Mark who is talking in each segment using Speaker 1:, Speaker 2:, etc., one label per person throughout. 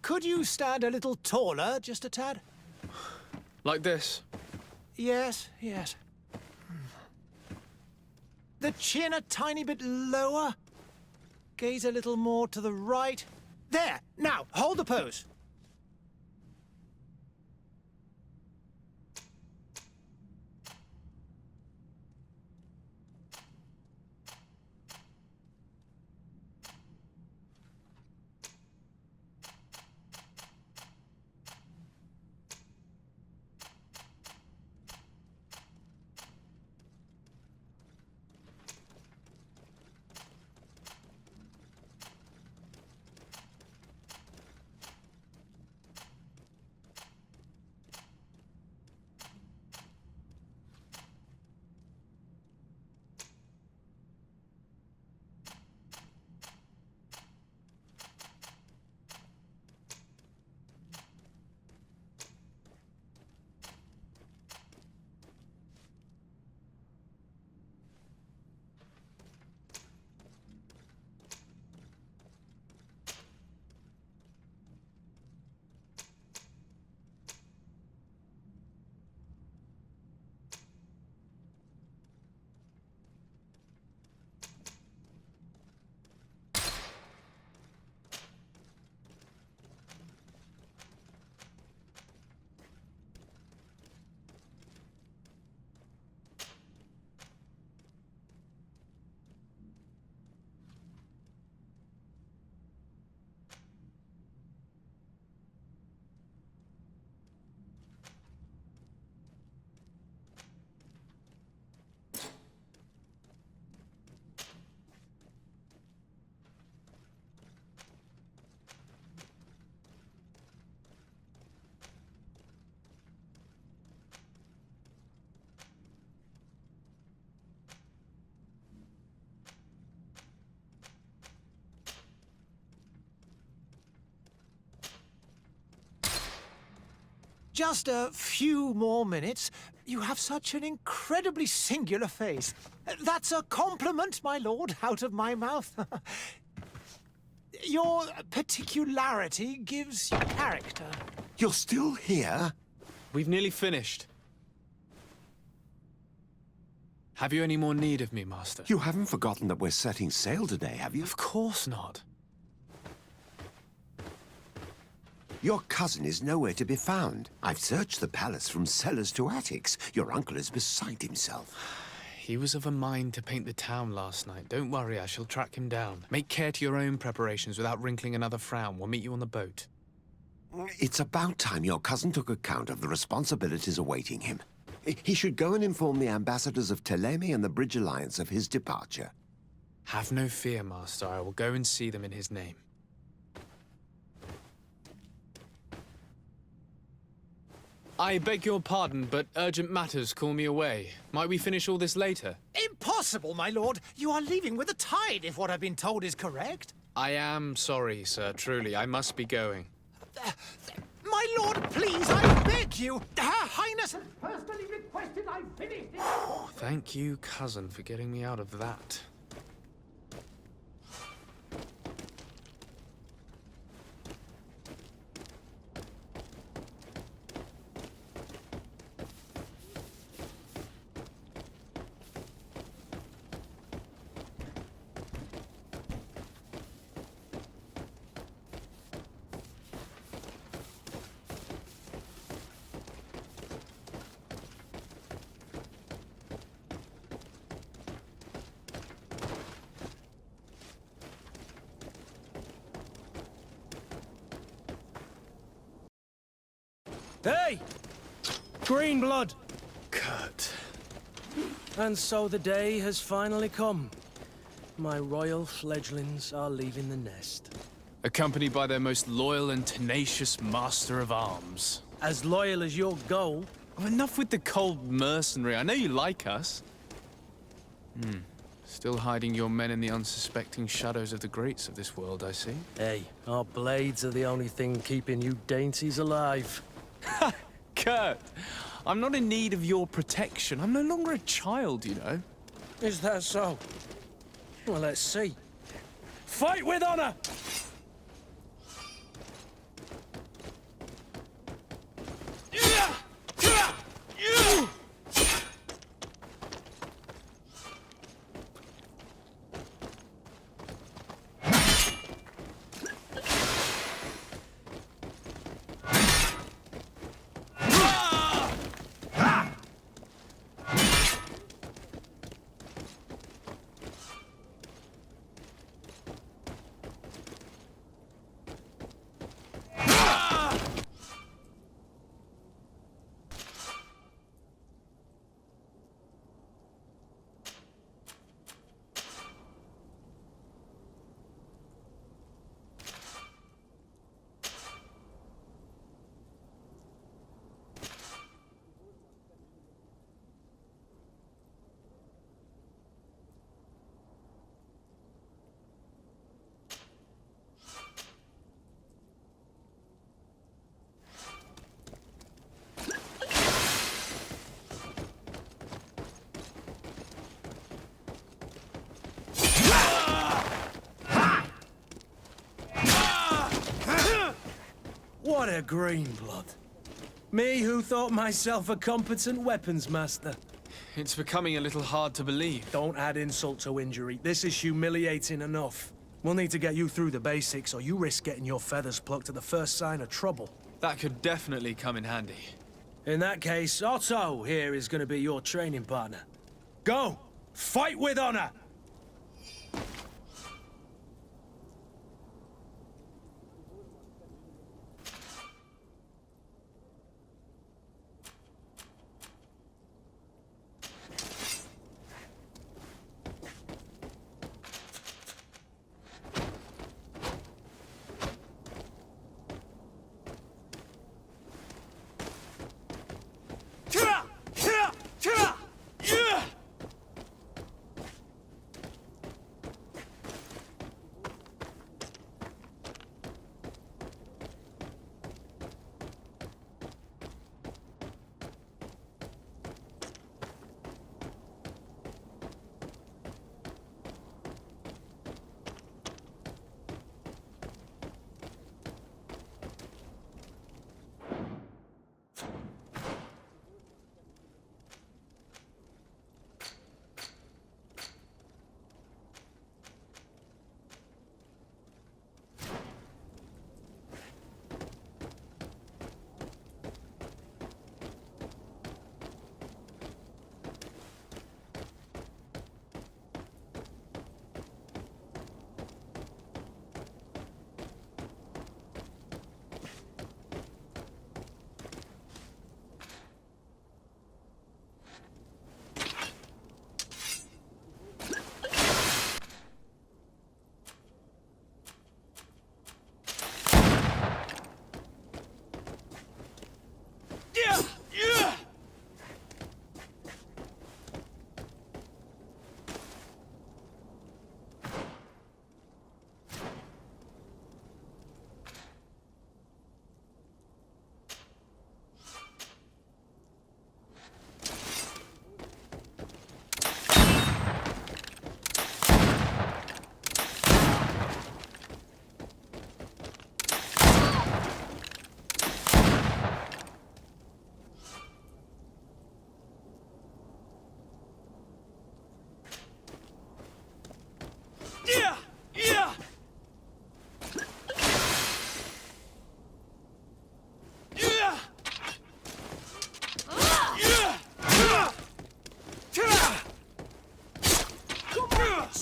Speaker 1: Could you stand a little taller, just a tad?
Speaker 2: Like this?
Speaker 1: Yes, yes. The chin a tiny bit lower. Gaze a little more to the right. There! Now, hold the pose. Just a few more minutes. You have such an incredibly singular face. That's a compliment, my lord, out of my mouth. Your particularity gives you character.
Speaker 3: You're still here?
Speaker 2: We've nearly finished. Have you any more need of me, Master?
Speaker 3: You haven't forgotten that we're setting sail today, have you?
Speaker 2: Of course not.
Speaker 3: Your cousin is nowhere to be found. I've searched the palace from cellars to attics. Your uncle is beside himself.
Speaker 2: He was of a mind to paint the town last night. Don't worry, I shall track him down. Make care to your own preparations without wrinkling another frown. We'll meet you on the boat.
Speaker 3: It's about time your cousin took account of the responsibilities awaiting him. He should go and inform the ambassadors of Ptolemy and the Bridge Alliance of his departure.
Speaker 2: Have no fear, Master. I will go and see them in his name. I beg your pardon, but urgent matters call me away. Might we finish all this later?
Speaker 1: Impossible, my lord. You are leaving with the tide, if what I've been told is correct.
Speaker 2: I am sorry, sir. Truly, I must be going.
Speaker 1: My lord, please, I beg you. Her Highness has personally requested I finish this.
Speaker 2: Thank you, cousin, for getting me out of that.
Speaker 4: Hey! Green blood!
Speaker 2: Kurt.
Speaker 4: And so the day has finally come. My royal fledglings are leaving the nest.
Speaker 2: Accompanied by their most loyal and tenacious master of arms.
Speaker 4: As loyal as your goal.
Speaker 2: Oh, enough with the cold mercenary. I know you like us. Still hiding your men in the unsuspecting shadows of the greats of this world, I see.
Speaker 4: Hey, our blades are the only thing keeping you dainties alive.
Speaker 2: Kurt, I'm not in need of your protection. I'm no longer a child, you know.
Speaker 4: Is that so? Well, let's see. Fight with honor! What a green blood. Me who thought myself a competent weapons master.
Speaker 2: It's becoming a little hard to believe.
Speaker 4: Don't add insult to injury. This is humiliating enough. We'll need to get you through the basics, or you risk getting your feathers plucked at the first sign of trouble.
Speaker 2: That could definitely come in handy.
Speaker 4: In that case, Otto here is going to be your training partner. Go! Fight with honor!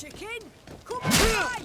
Speaker 5: Chicken! Come on!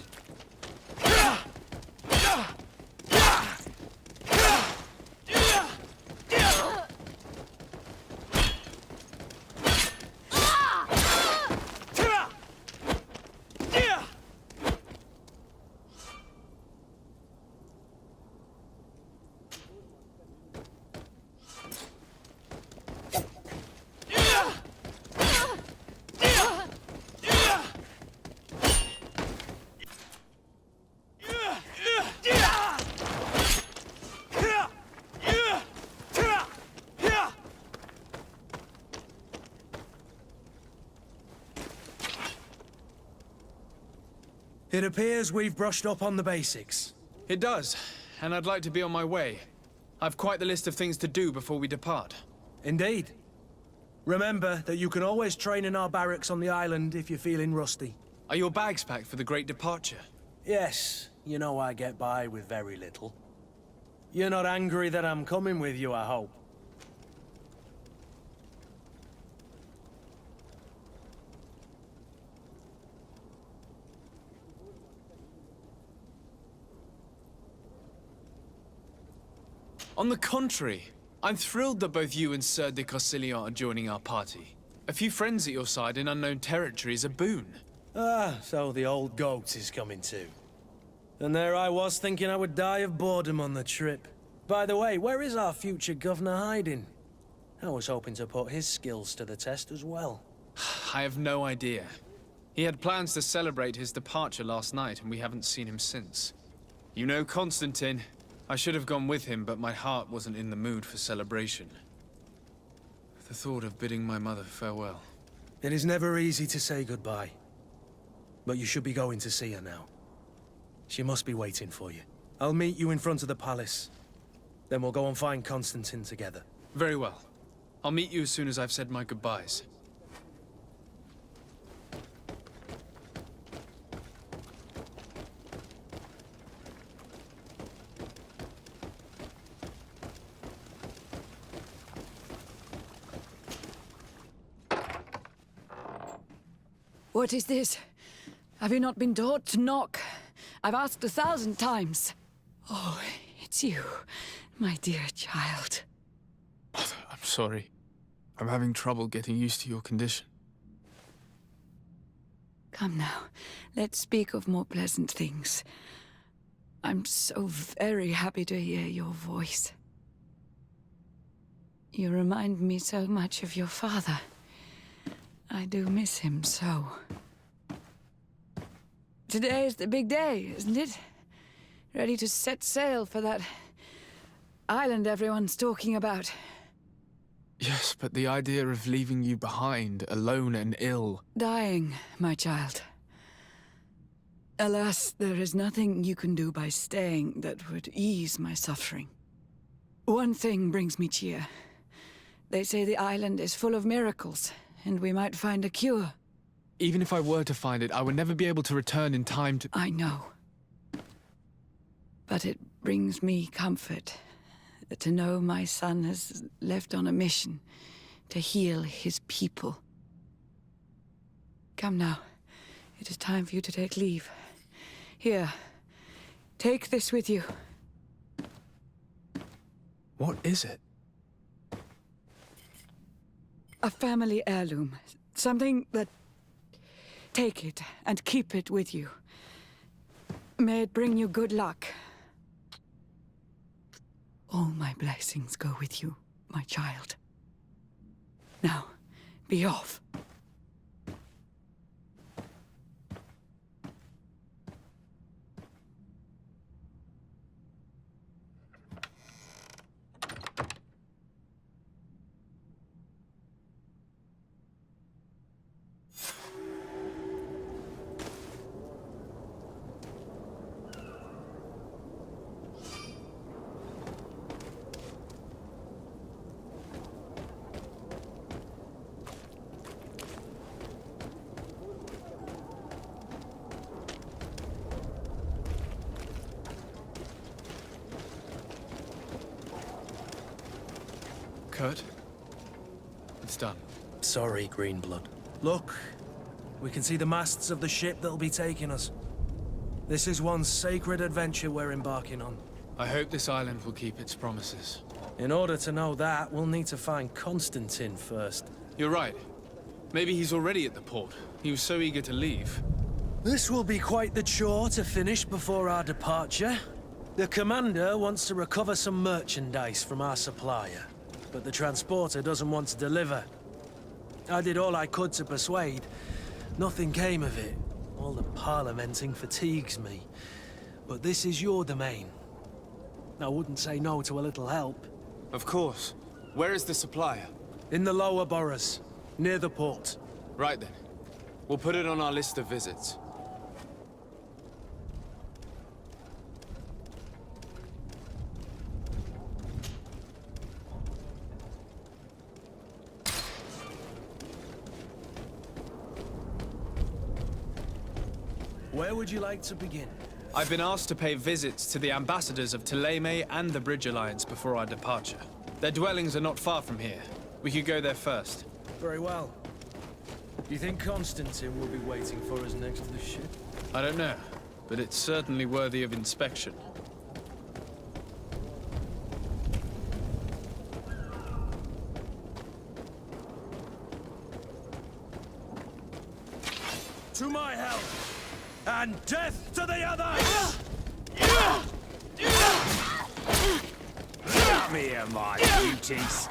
Speaker 4: It appears we've brushed up on the basics.
Speaker 2: It does, and I'd like to be on my way. I've quite the list of things to do before we depart.
Speaker 4: Indeed. Remember that you can always train in our barracks on the island if you're feeling rusty.
Speaker 2: Are your bags packed for the great departure?
Speaker 4: Yes, you know I get by with very little. You're not angry that I'm coming with you, I hope.
Speaker 2: On the contrary, I'm thrilled that both you and Sir de Corsillon are joining our party. A few friends at your side in unknown territory is a boon.
Speaker 4: Ah, so the old goat is coming too. And there I was thinking I would die of boredom on the trip. By the way, where is our future governor hiding? I was hoping to put his skills to the test as well.
Speaker 2: I have no idea. He had plans to celebrate his departure last night, and we haven't seen him since. You know Constantine. I should have gone with him, but my heart wasn't in the mood for celebration. The thought of bidding my mother farewell.
Speaker 4: It is never easy to say goodbye. But you should be going to see her now. She must be waiting for you. I'll meet you in front of the palace. Then we'll go and find Constantine together.
Speaker 2: Very well. I'll meet you as soon as I've said my goodbyes.
Speaker 5: What is this? Have you not been taught to knock? I've asked 1,000 times. Oh, it's you, my dear child.
Speaker 2: Mother, I'm sorry. I'm having trouble getting used to your condition.
Speaker 5: Come now, let's speak of more pleasant things. I'm so very happy to hear your voice. You remind me so much of your father. I do miss him so. Today is the big day, isn't it? Ready to set sail for that island everyone's talking about.
Speaker 2: Yes, but the idea of leaving you behind, alone and ill...
Speaker 5: Dying, my child. Alas, there is nothing you can do by staying that would ease my suffering. One thing brings me cheer. They say the island is full of miracles, and we might find a cure.
Speaker 2: Even if I were to find it, I would never be able to return in time to...
Speaker 5: I know. But it brings me comfort to know my son has left on a mission to heal his people. Come now. It is time for you to take leave. Here, take this with you.
Speaker 2: What is it?
Speaker 5: A family heirloom. Something that... Take it and keep it with you. May it bring you good luck. All my blessings go with you, my child. Now, be off.
Speaker 2: Kurt? It's done.
Speaker 4: Sorry, Greenblood. Look, we can see the masts of the ship that'll be taking us. This is one sacred adventure we're embarking on.
Speaker 2: I hope this island will keep its promises.
Speaker 4: In order to know that, we'll need to find Constantine first.
Speaker 2: You're right. Maybe he's already at the port. He was so eager to leave.
Speaker 4: This will be quite the chore to finish before our departure. The commander wants to recover some merchandise from our supplier, but the transporter doesn't want to deliver. I did all I could to persuade. Nothing came of it. All the parliamenting fatigues me. But this is your domain. I wouldn't say no to a little help.
Speaker 2: Of course. Where is the supplier?
Speaker 4: In the lower boroughs, near the port.
Speaker 2: Right then. We'll put it on our list of visits.
Speaker 4: Where would you like to begin?
Speaker 2: I've been asked to pay visits to the ambassadors of Thélème and the Bridge Alliance before our departure. Their dwellings are not far from here. We could go there first.
Speaker 4: Very well. Do you think Constantine will be waiting for us next to the ship?
Speaker 2: I don't know, but it's certainly worthy of inspection.
Speaker 4: To my help! And death to the other!
Speaker 6: Come here, my beauties.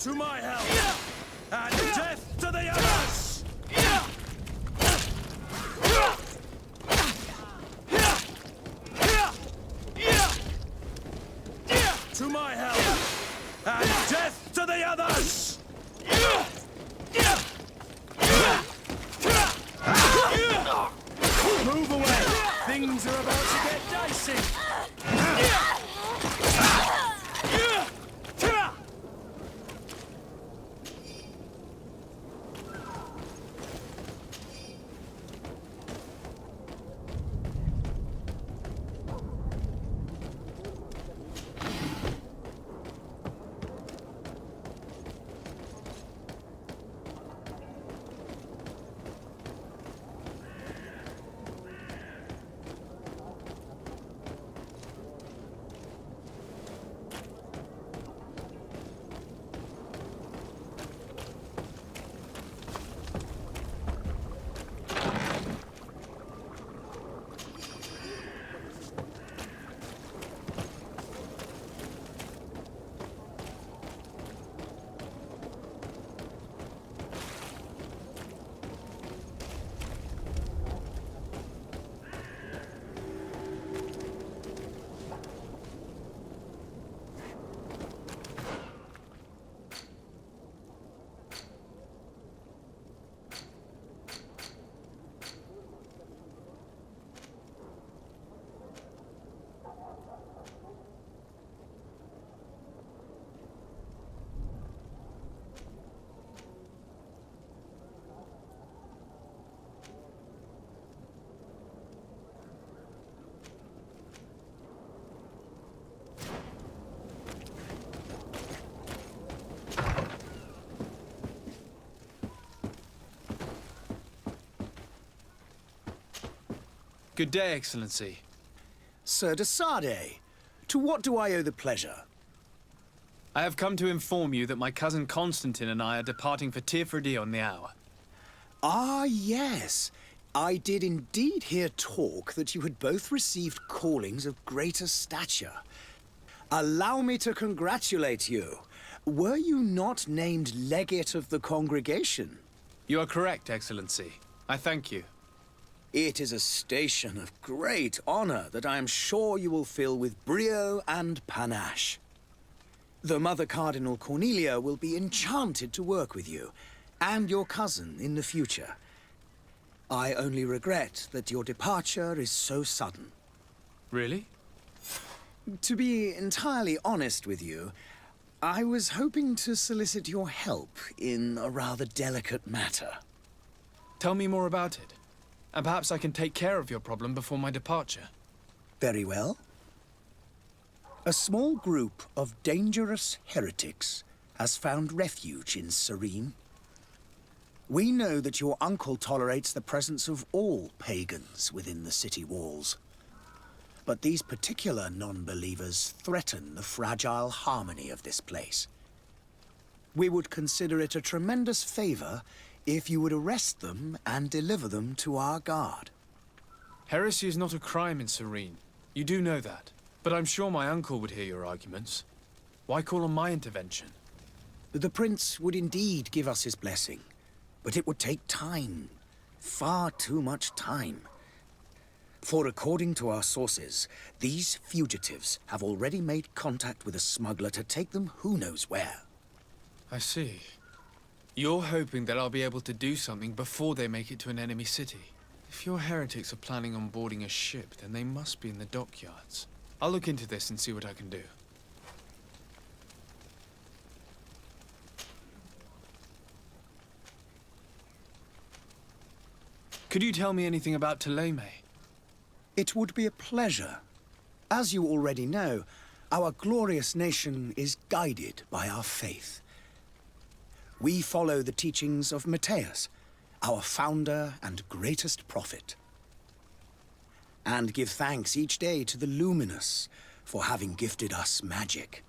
Speaker 4: To my help! And death to the others! To my help! And death to the others! Move away! Things are about to get dicey!
Speaker 2: Good day, Excellency.
Speaker 6: Sir de Sade, to what do I owe the pleasure?
Speaker 2: I have come to inform you that my cousin Constantine and I are departing for Tirfredi on the hour.
Speaker 6: Ah, yes. I did indeed hear talk that you had both received callings of greater stature. Allow me to congratulate you. Were you not named legate of the congregation?
Speaker 2: You are correct, Excellency. I thank you.
Speaker 6: It is a station of great honor that I am sure you will fill with brio and panache. The Mother Cardinal Cornelia will be enchanted to work with you, and your cousin in the future. I only regret that your departure is so sudden.
Speaker 2: Really?
Speaker 6: To be entirely honest with you, I was hoping to solicit your help in a rather delicate matter.
Speaker 2: Tell me more about it. And perhaps I can take care of your problem before my departure.
Speaker 6: Very well. A small group of dangerous heretics has found refuge in Serene. We know that your uncle tolerates the presence of all pagans within the city walls. But these particular non-believers threaten the fragile harmony of this place. We would consider it a tremendous favor if you would arrest them and deliver them to our guard.
Speaker 2: Heresy is not a crime in Serene. You do know that. But I'm sure my uncle would hear your arguments. Why call on my intervention?
Speaker 6: The prince would indeed give us his blessing, but it would take time. Far too much time. For according to our sources, these fugitives have already made contact with a smuggler to take them who knows where.
Speaker 2: I see. You're hoping that I'll be able to do something before they make it to an enemy city. If your heretics are planning on boarding a ship, then they must be in the dockyards. I'll look into this and see what I can do. Could you tell me anything about Ptolemy?
Speaker 6: It would be a pleasure. As you already know, our glorious nation is guided by our faith. We follow the teachings of Matthias, our founder and greatest prophet, and give thanks each day to the Luminous for having gifted us magic.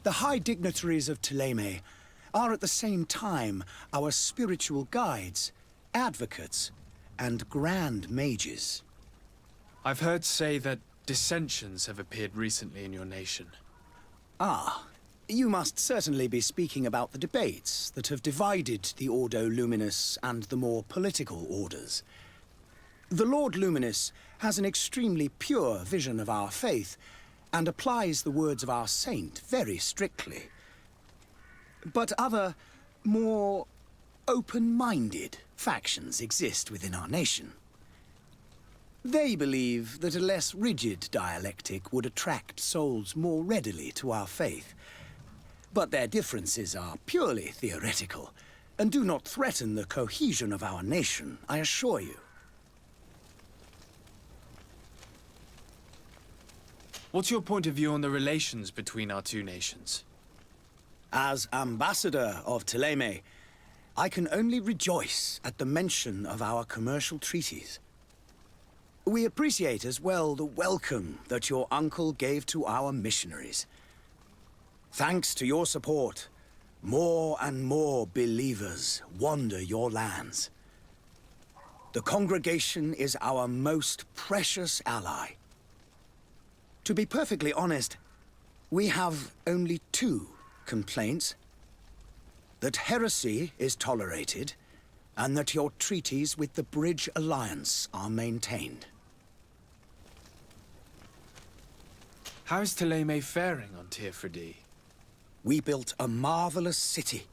Speaker 6: The high dignitaries of Ptolemy are at the same time our spiritual guides, advocates, and grand mages.
Speaker 2: I've heard say that dissensions have appeared recently in your nation.
Speaker 6: Ah, You must certainly be speaking about the debates that have divided the Ordo Luminus and the more political orders. The Lord Luminus has an extremely pure vision of our faith and applies the words of our saint very strictly. But other, more open-minded factions exist within our nation. They believe that a less rigid dialectic would attract souls more readily to our faith. But their differences are purely theoretical and do not threaten the cohesion of our nation, I assure you.
Speaker 2: What's your point of view on the relations between our two nations?
Speaker 6: As ambassador of Thélème, I can only rejoice at the mention of our commercial treaties. We appreciate as well the welcome that your uncle gave to our missionaries. Thanks to your support, more and more believers wander your lands. The congregation is our most precious ally. To be perfectly honest, we have only two complaints: that heresy is tolerated, and that your treaties with the Bridge Alliance are maintained.
Speaker 2: How is Thélème faring on Tirfredi?
Speaker 6: We built a marvelous city,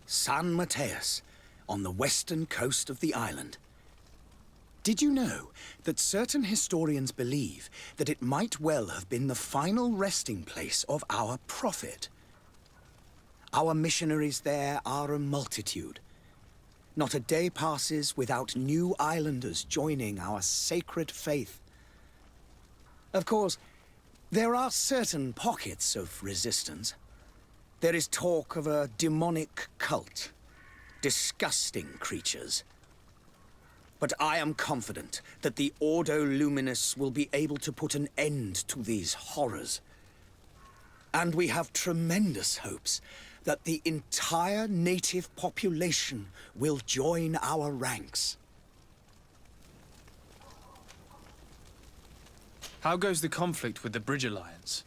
Speaker 6: San Mateus, on the western coast of the island. Did you know that certain historians believe that it might well have been the final resting place of our prophet? Our missionaries there are a multitude. Not a day passes without new islanders joining our sacred faith. Of course, there are certain pockets of resistance. There is talk of a demonic cult, disgusting creatures. But I am confident that the Ordo Luminus will be able to put an end to these horrors. And we have tremendous hopes that the entire native population will join our ranks.
Speaker 2: How goes the conflict with the Bridge Alliance?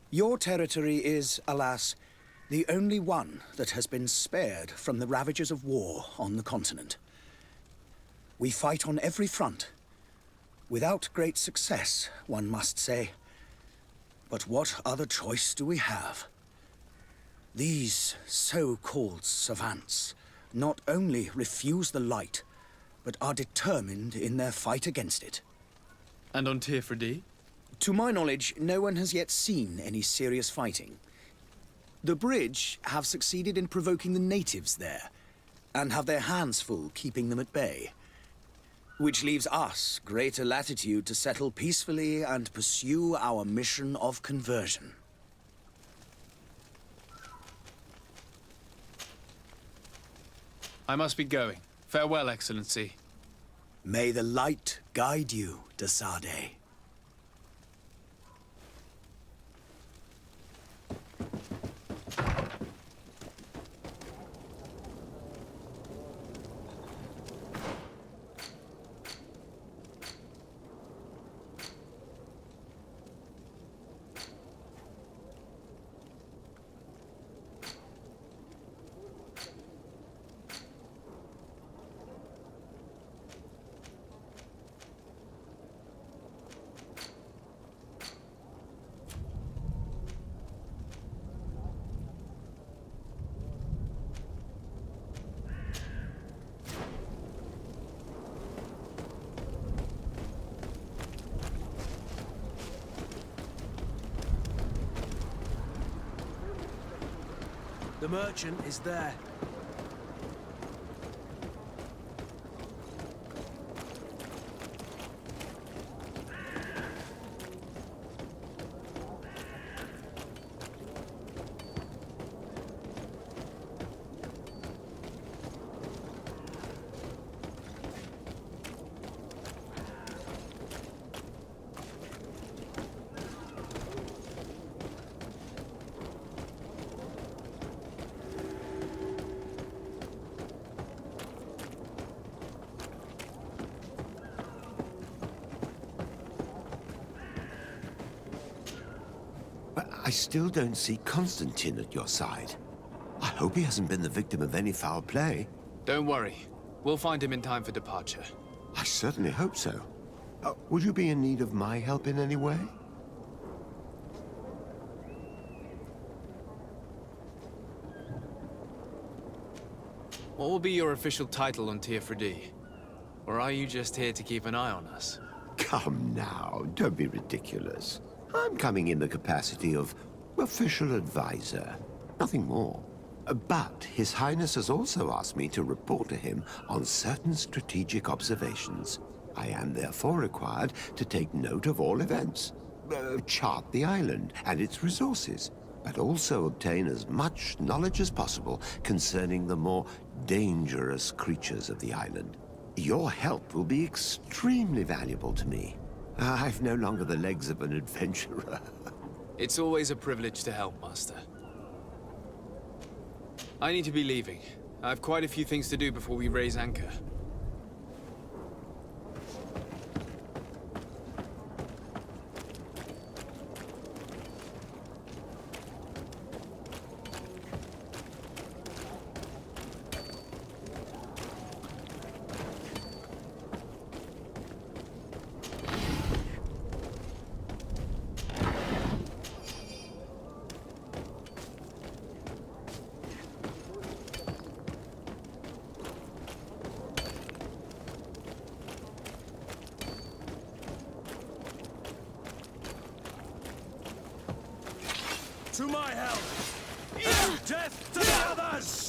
Speaker 6: Your territory is, alas, the only one that has been spared from the ravages of war on the continent. We fight on every front. Without great success, one must say. But what other choice do we have? These so-called savants not only refuse the light, but are determined in their fight against it.
Speaker 2: And on Tirfredi?
Speaker 6: To my knowledge, no one has yet seen any serious fighting. The Bridge have succeeded in provoking the natives there, and have their hands full keeping them at bay. Which leaves us greater latitude to settle peacefully and pursue our mission of conversion.
Speaker 2: I must be going. Farewell, Excellency.
Speaker 6: May the light guide you, de Sade.
Speaker 4: The merchant is there.
Speaker 3: I still don't see Constantine at your side. I hope he hasn't been the victim of any foul play.
Speaker 2: Don't worry. We'll find him in time for departure.
Speaker 3: I certainly hope so. Would you be in need of my help in any way?
Speaker 2: What will be your official title on Tier Or are you just here to keep an eye on us?
Speaker 3: Come now, don't be ridiculous. I'm coming in the capacity of official advisor, nothing more. But His Highness has also asked me to report to him on certain strategic observations. I am therefore required to take note of all events, chart the island and its resources, but also obtain as much knowledge as possible concerning the more dangerous creatures of the island. Your help will be extremely valuable to me. I've no longer the legs of an adventurer.
Speaker 2: It's always a privilege to help, Master. I need to be leaving. I have quite a few things to do before we raise anchor.
Speaker 4: To my help! And death to the others!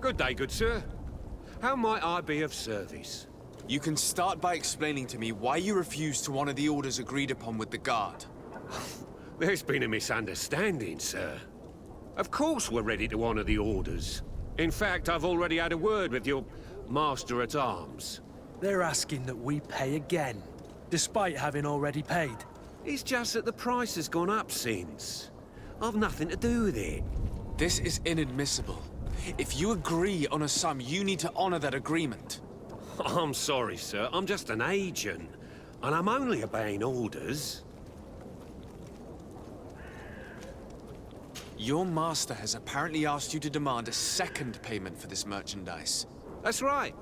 Speaker 7: Good day, good sir. How might I be of service?
Speaker 2: You can start by explaining to me why you refused to honor the orders agreed upon with the guard.
Speaker 7: There's been a misunderstanding, sir. Of course we're ready to honor the orders. In fact, I've already had a word with your master-at-arms.
Speaker 4: They're asking that we pay again, despite having already paid.
Speaker 7: It's just that the price has gone up since. I've nothing to do with it.
Speaker 2: This is inadmissible. If you agree on a sum, you need to honor that agreement.
Speaker 7: I'm sorry, sir. I'm just an agent. And I'm only obeying orders.
Speaker 2: Your master has apparently asked you to demand a second payment for this merchandise.
Speaker 7: That's right.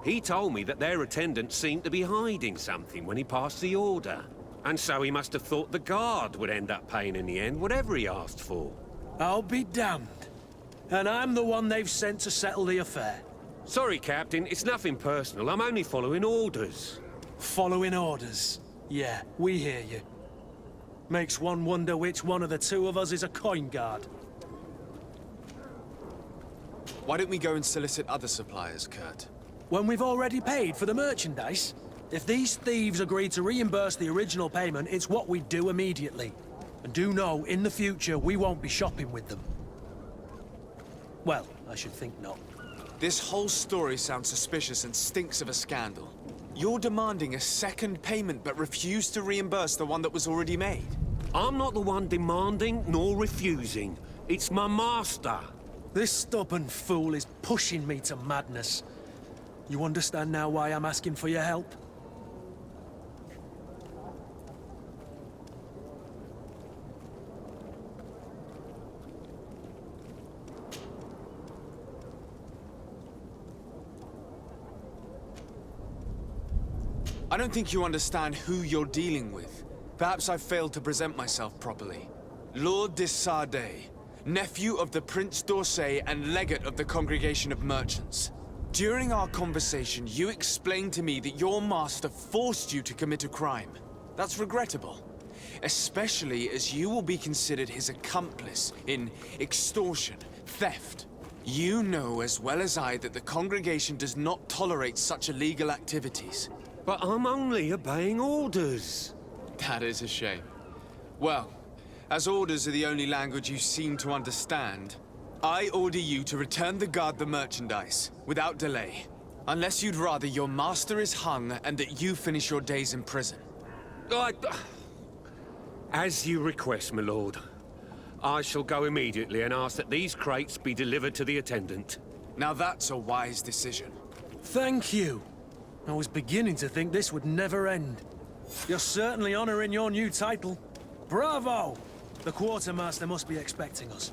Speaker 7: He told me that their attendant seemed to be hiding something when he passed the order. And so he must have thought the guard would end up paying in the end, whatever he asked for.
Speaker 4: I'll be damned. And I'm the one they've sent to settle the affair.
Speaker 7: Sorry, Captain. It's nothing personal. I'm only following orders.
Speaker 4: Following orders. Yeah, we hear you. Makes one wonder which one of the two of us is a coin guard.
Speaker 2: Why don't we go and solicit other suppliers, Kurt?
Speaker 4: When we've already paid for the merchandise? If these thieves agree to reimburse the original payment, it's what we do immediately. And do know, in the future, we won't be shopping with them. Well, I should think not.
Speaker 8: This whole story sounds suspicious and stinks of a scandal. You're demanding a second payment but refuse to reimburse the one that was already made.
Speaker 7: I'm not the one demanding nor refusing. It's my master.
Speaker 4: This stubborn fool is pushing me to madness. You understand now why I'm asking for your help?
Speaker 8: I don't think you understand who you're dealing with. Perhaps I failed to present myself properly. Lord de Sardet, nephew of the Prince d'Orsay and legate of the Congregation of Merchants. During our conversation, you explained to me that your master forced you to commit a crime. That's regrettable, especially as you will be considered his accomplice in extortion, theft. You know as well as I that the Congregation does not tolerate such illegal activities.
Speaker 7: But I'm only obeying orders.
Speaker 8: That is a shame. Well, as orders are the only language you seem to understand, I order you to return the guard the merchandise, without delay. Unless you'd rather your master is hung and that you finish your days in prison.
Speaker 7: As you request, my lord. I shall go immediately and ask that these crates be delivered to the attendant.
Speaker 8: Now that's a wise decision.
Speaker 4: Thank you. I was beginning to think this would never end. You're certainly honoring your new title. Bravo! The quartermaster must be expecting us.